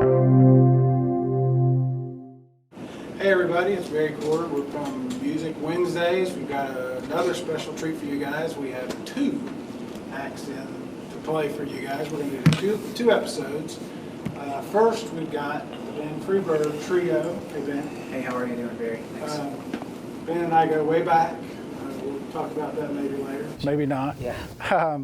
Hey everybody, it's Barry Cord. We're from Music Wednesdays. We've got another special treat for you guys. We have two acts in to play for you guys. We're going to do two episodes. First, we've got the Ben Friberg Trio. Hey Ben. Hey, how are you doing, Barry? Thanks. Ben and I go way back. We'll talk about that maybe later. Maybe not. Yeah.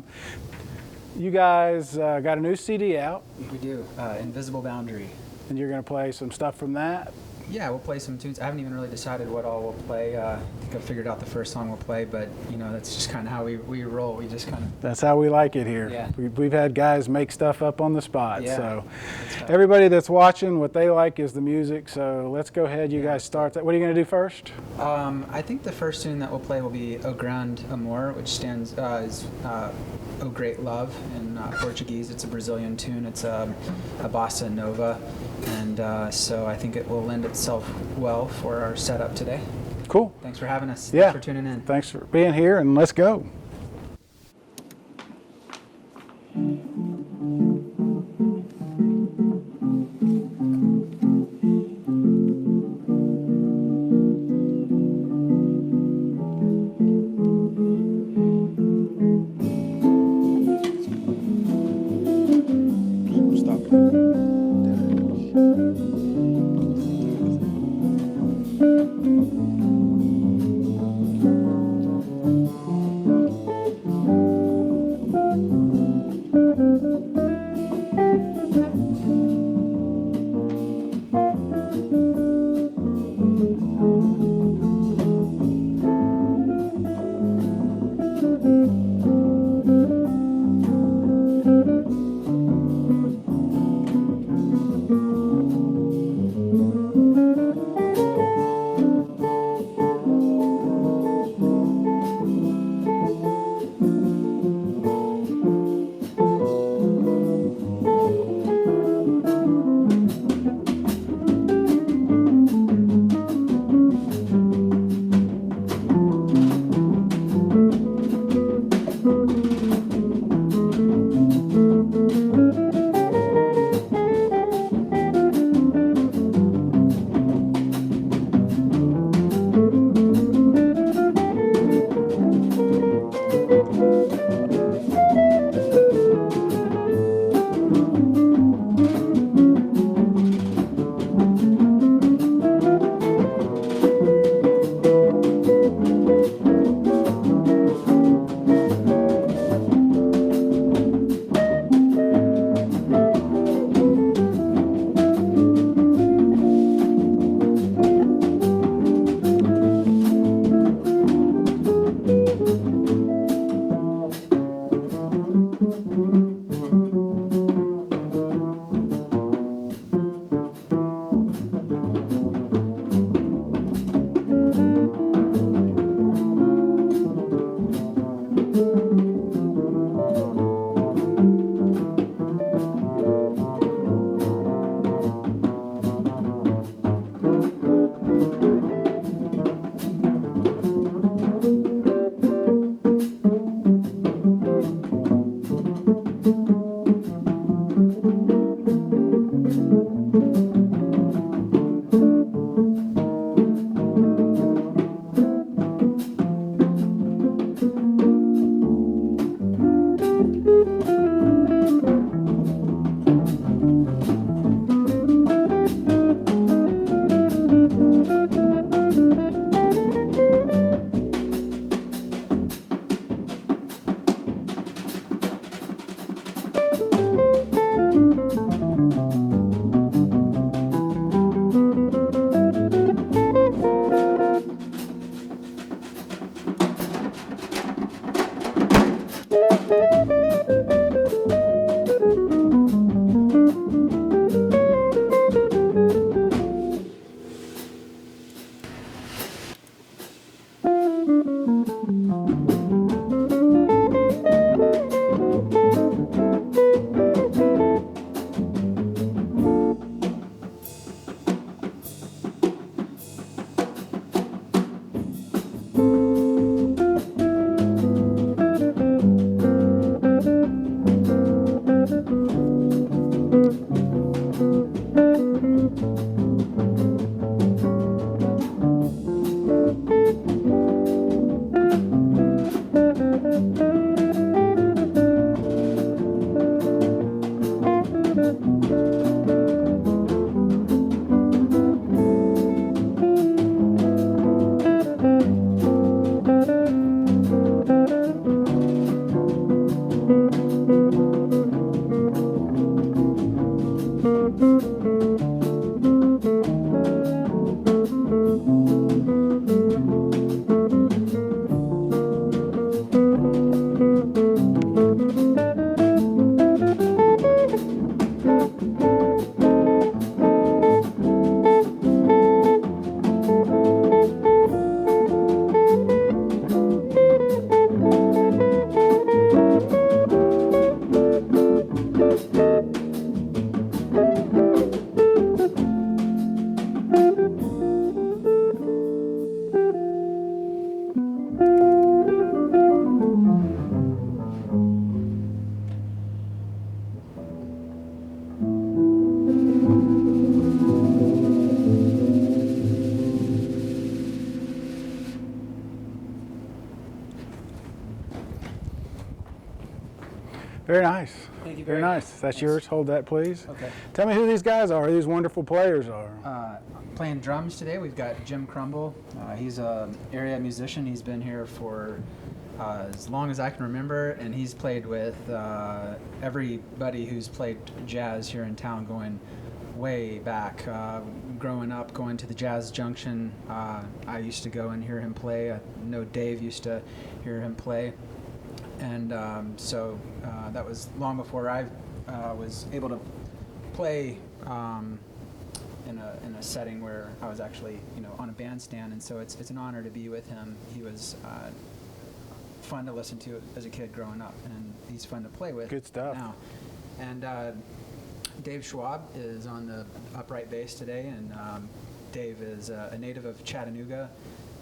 You guys got a new CD out. We do. Invisible Boundary. And you're going to play some stuff from that. Yeah, we'll play some tunes. I haven't even really decided what all we'll play. I think I've figured out the first song we'll play, but you know, that's just kind of how we roll. We just kind of. That's how we like it here. Yeah. We've had guys make stuff up on the spot. Yeah. So everybody that's watching, what they like is the music. So let's go ahead. You guys start that. What are you going to do first? I think the first tune that we'll play will be O Grande Amor, which stands is O Great Love in Portuguese. It's a Brazilian tune. It's a bossa nova, and so I think it will lend itself well for our setup today. Cool. Thanks for having us. Yeah. Thanks for tuning in. Thanks for being here, and let's go. Very nice. Thank you Very very nice. much. That's Thanks. yours. Hold that, please. Okay. Tell me who these guys are, who these wonderful players are. Playing drums today, we've got Jim Crumble. He's an area musician. He's been here for as long as I can remember, and he's played with everybody who's played jazz here in town going way back. Growing up, going to the Jazz Junction, I used to go and hear him play. I know Dave used to hear him play. And so that was long before I was able to play in a setting where I was actually, on a bandstand. And so it's an honor to be with him. He was fun to listen to as a kid growing up, and he's fun to play with. Good stuff. Now. And Dave Schwab is on the upright bass today, and Dave is a native of Chattanooga,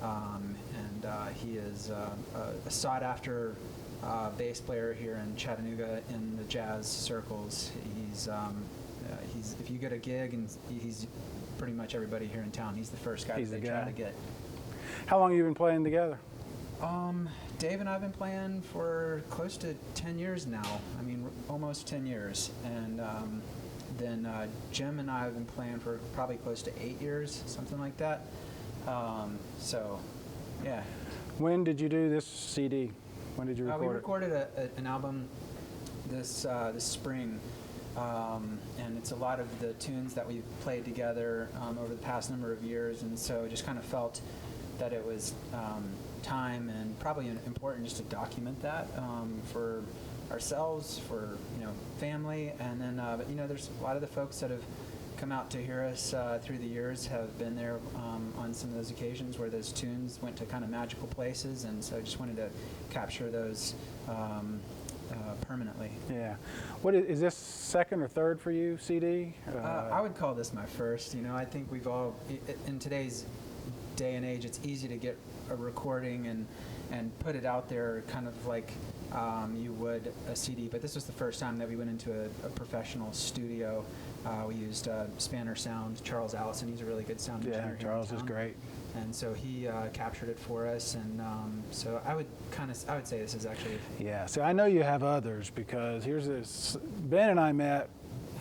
and he is a sought-after bass player here in Chattanooga in the jazz circles. He's if you get a gig, and he's pretty much everybody here in town. He's the first guy that they try to get. How long have you been playing together? Dave and I have been playing for close to 10 years now. I mean, almost 10 years. And then Jim and I have been playing for probably close to 8 years, something like that. So, yeah. When did you do this CD? When did you record it? We recorded an album this spring. And it's a lot of the tunes that we've played together over the past number of years. And so I just kind of felt that it was time and probably important just to document that for ourselves, for family, and then but there's a lot of the folks that have come out to hear us through the years have been there on some of those occasions where those tunes went to kind of magical places, and so I just wanted to capture those permanently. Yeah. What is this, second or third for you, CD? I would call this my first. I think we've all, in today's day and age, it's easy to get a recording and put it out there kind of like you would a CD, but this was the first time that we went into a professional studio. We used Spanner Sound, Charles Allison. He's a really good sound engineer. Yeah, Charles is great. And so he captured it for us, and so I would say this is actually. Yeah, so I know you have others, because here's this, Ben and I met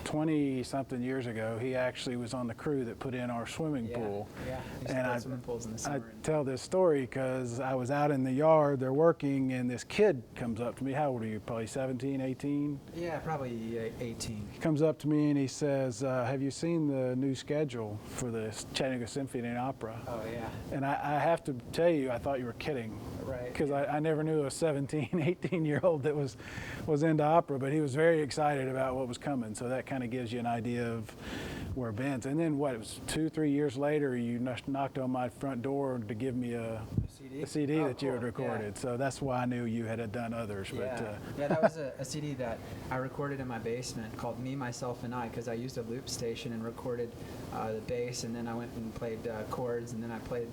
20-something years ago. He actually was on the crew that put in our swimming pool. Yeah, and I swimming pools in the summer. I tell this story because I was out in the yard, they're working, and this kid comes up to me. How old are you? Probably 17, 18? Yeah, probably 18. He comes up to me and he says, have you seen the new schedule for the Chattanooga Symphony and Opera? Oh, yeah. And I have to tell you, I thought you were kidding. Right. Because I never knew a 17, 18-year-old that was into opera, but he was very excited about what was coming. So that kind of gives you an idea of where Ben's. And then what, it was 2-3 years later, you knocked on my front door to give me a CD that you had recorded. Yeah. So that's why I knew you had done others. Yeah, but, that was a CD that I recorded in my basement called Me, Myself, and I, because I used a loop station and recorded the bass, and then I went and played chords, and then I played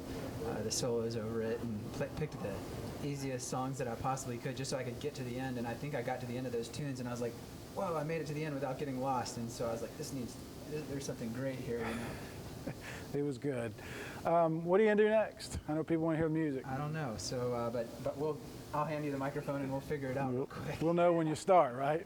the solos over it, and picked the easiest songs that I possibly could just so I could get to the end. And I think I got to the end of those tunes, and I was like, whoa, I made it to the end without getting lost. And so I was like, this needs there's something great here, you know. It was good. What are you gonna do next? I know people want to hear the music. I don't know. So, but I'll hand you the microphone and we'll figure it out real quick. We'll know when you start, right?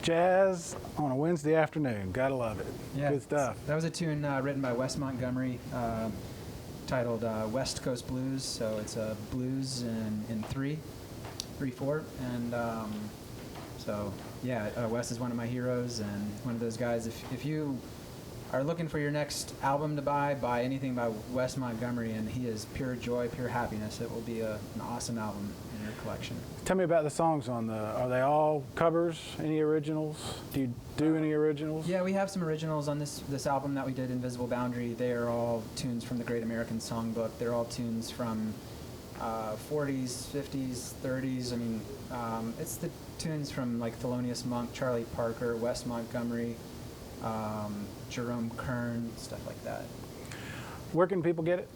Jazz on a Wednesday afternoon. Gotta love it. Yeah, Good stuff. That was a tune written by Wes Montgomery, titled West Coast Blues. So it's a blues in 3/4, and so yeah, Wes is one of my heroes and one of those guys. If you are looking for your next album to buy anything by Wes Montgomery, and he is pure joy, pure happiness. It will be an awesome album in your collection. Tell me about the songs on are they all covers? Any originals? Do you do any originals? Yeah, we have some originals on this album that we did, Invisible Boundary. They are all tunes from the Great American Songbook. They're all tunes from 40s, 50s, 30s. I mean, it's the tunes from like Thelonious Monk, Charlie Parker, Wes Montgomery, Jerome Kern, stuff like that. Where can people get it?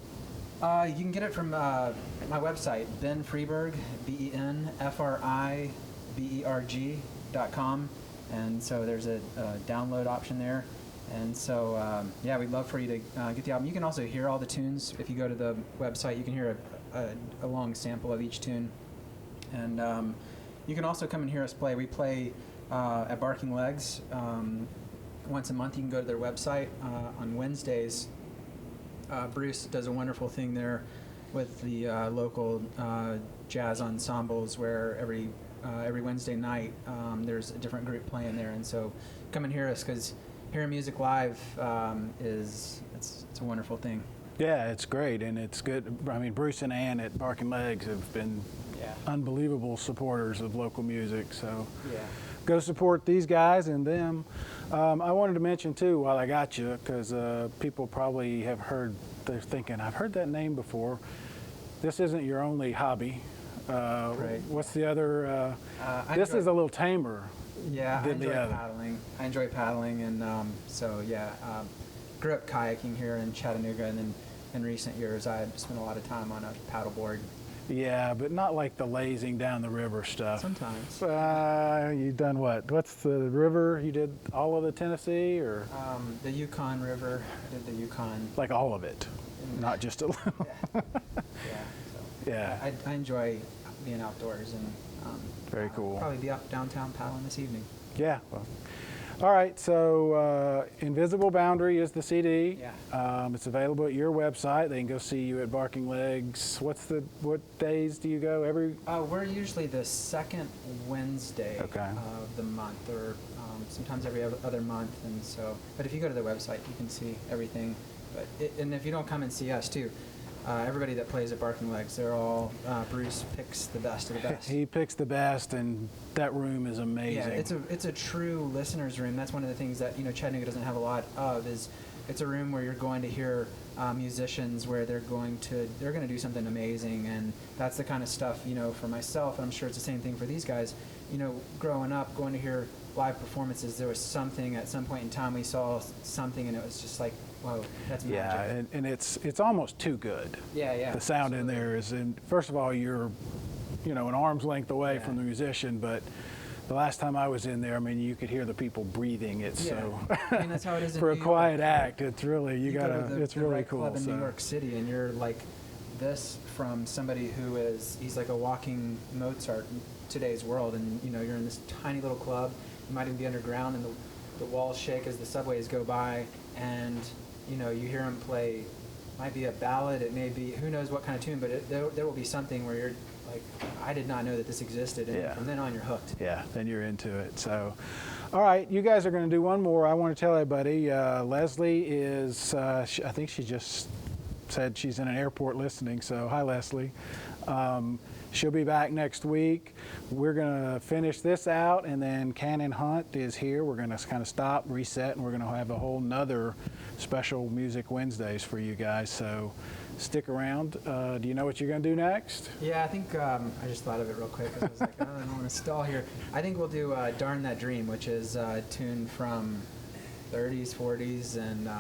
You can get it from my website, Ben Friberg, BenFriberg.com, and so there's a download option there. And so, yeah, we'd love for you to get the album. You can also hear all the tunes. If you go to the website, you can hear a long sample of each tune. And you can also come and hear us play. We play at Barking Legs once a month. You can go to their website on Wednesdays. Bruce does a wonderful thing there with the local jazz ensembles where every Wednesday night there's a different group playing there. And so come and hear us, because hearing music live it's a wonderful thing. Yeah, it's great, and it's good. I mean, Bruce and Ann at Barking Legs have been unbelievable supporters of local music, so go support these guys and them. I wanted to mention too, while I got you, because people probably have heard, they're thinking, I've heard that name before. This isn't your only hobby. Right. What's the other? This is a little tamer. Yeah, I than the enjoy other. paddling. I enjoy paddling, and so yeah, grew up kayaking here in Chattanooga, and then in recent years I spent a lot of time on a paddleboard. Yeah, but not like the lazing down the river stuff. Sometimes. You've done what? What's the river? You did all of the Tennessee, or The Yukon River. I did the Yukon. like all of it, not just a little? Yeah. So Yeah. I enjoy being outdoors, and Very I'll cool. probably be up downtown paddling this evening. Yeah. Well. All right. So Invisible Boundary is the CD. Yeah. It's available at your website. They can go see you at Barking Legs. What days do you go? We're usually the second Wednesday Okay. of the month, or sometimes every other month. And so, but if you go to the website, you can see everything. And if you don't come and see us too, everybody that plays at Barking Legs, they're all Bruce picks the best of the best. He picks the best, and that room is amazing. Yeah, it's a true listener's room. That's one of the things that Chattanooga doesn't have a lot of. Is it's a room where you're going to hear musicians where they're going to do something amazing, and that's the kind of stuff for myself, and I'm sure it's the same thing for these guys. Growing up, going to hear live performances, there was something at some point in time we saw something, and it was just like, whoa, that's magic. Yeah, and it's almost too good. Yeah. The sound absolutely. in there is, and first of all, you're, an arm's length away Yeah. from the musician, but the last time I was in there, I mean, you could hear the people breathing. It's so I mean, that's how it is in for a New quiet York. act. It's really You go to it's the really right cool. club in so. New York City, and you're like this from somebody he's like a walking Mozart in today's world, and you're in this tiny little club. You might even be underground, and the walls shake as the subways go by, and you hear him play. Might be a ballad, it may be who knows what kind of tune, but there will be something where you're like, I did not know that this existed, and from then on you're hooked. Yeah, then you're into it. So, all right, you guys are going to do one more. I want to tell everybody, Leslie is, I think she just said she's in an airport listening, so hi, Leslie. She'll be back next week. We're going to finish this out, and then Cannon Hunt is here. We're going to kind of stop, reset, and we're going to have a whole nother special Music Wednesdays for you guys. So stick around. Do you know what you're going to do next? Yeah, I think I just thought of it real quick. I was like, I don't want to stall here. I think we'll do "Darn That Dream," which is a tune from 30s, 40s, and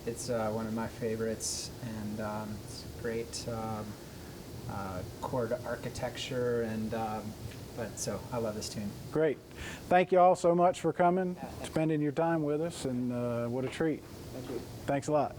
it's one of my favorites. And it's great chord architecture, and so I love this tune. Great. Thank you all so much for coming, Yeah, thanks. spending your time with us, and what a treat. Thank you. Thanks a lot.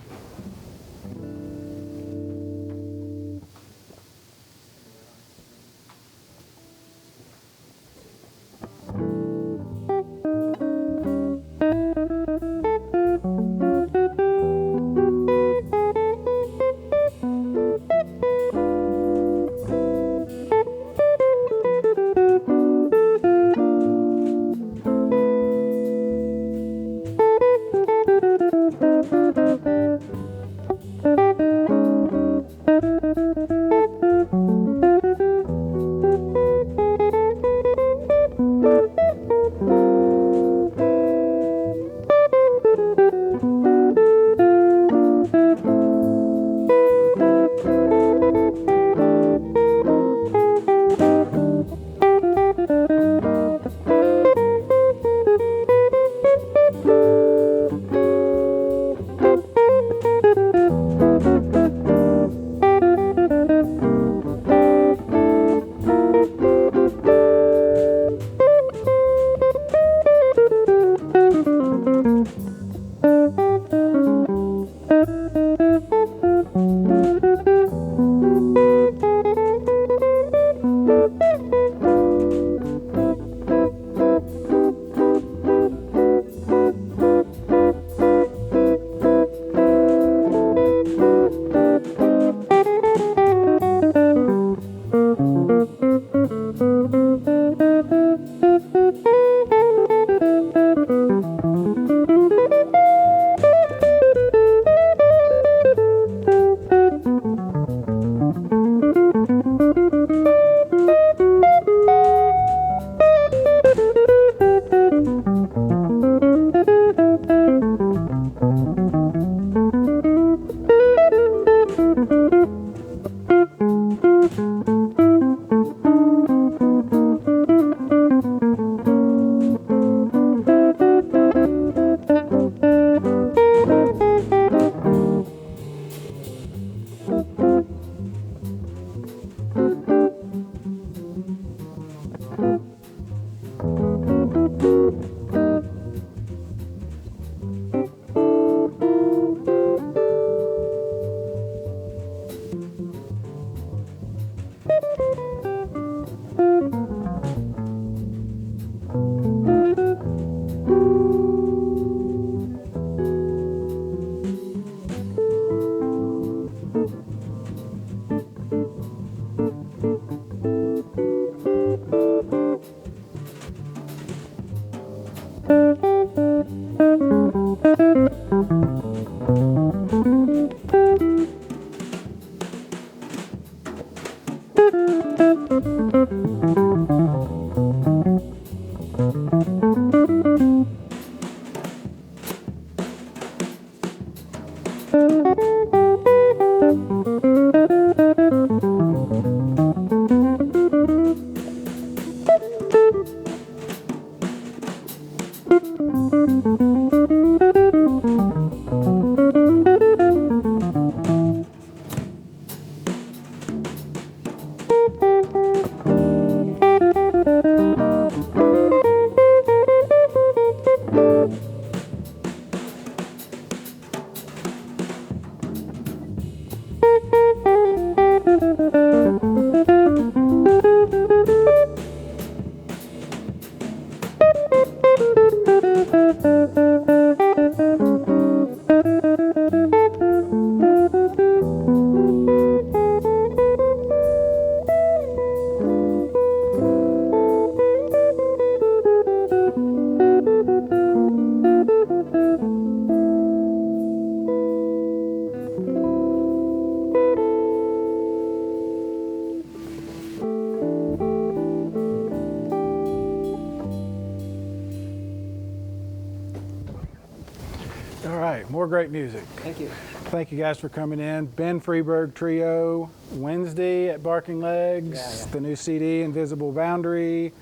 All right, more great music. Thank you. Thank you guys for coming in. Ben Friberg Trio, Wednesday at Barking Legs. Yeah. The new CD, Invisible Boundary,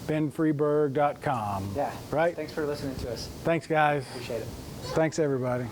benfriberg.com. Yeah. Right? Thanks for listening to us. Thanks, guys. Appreciate it. Thanks, everybody.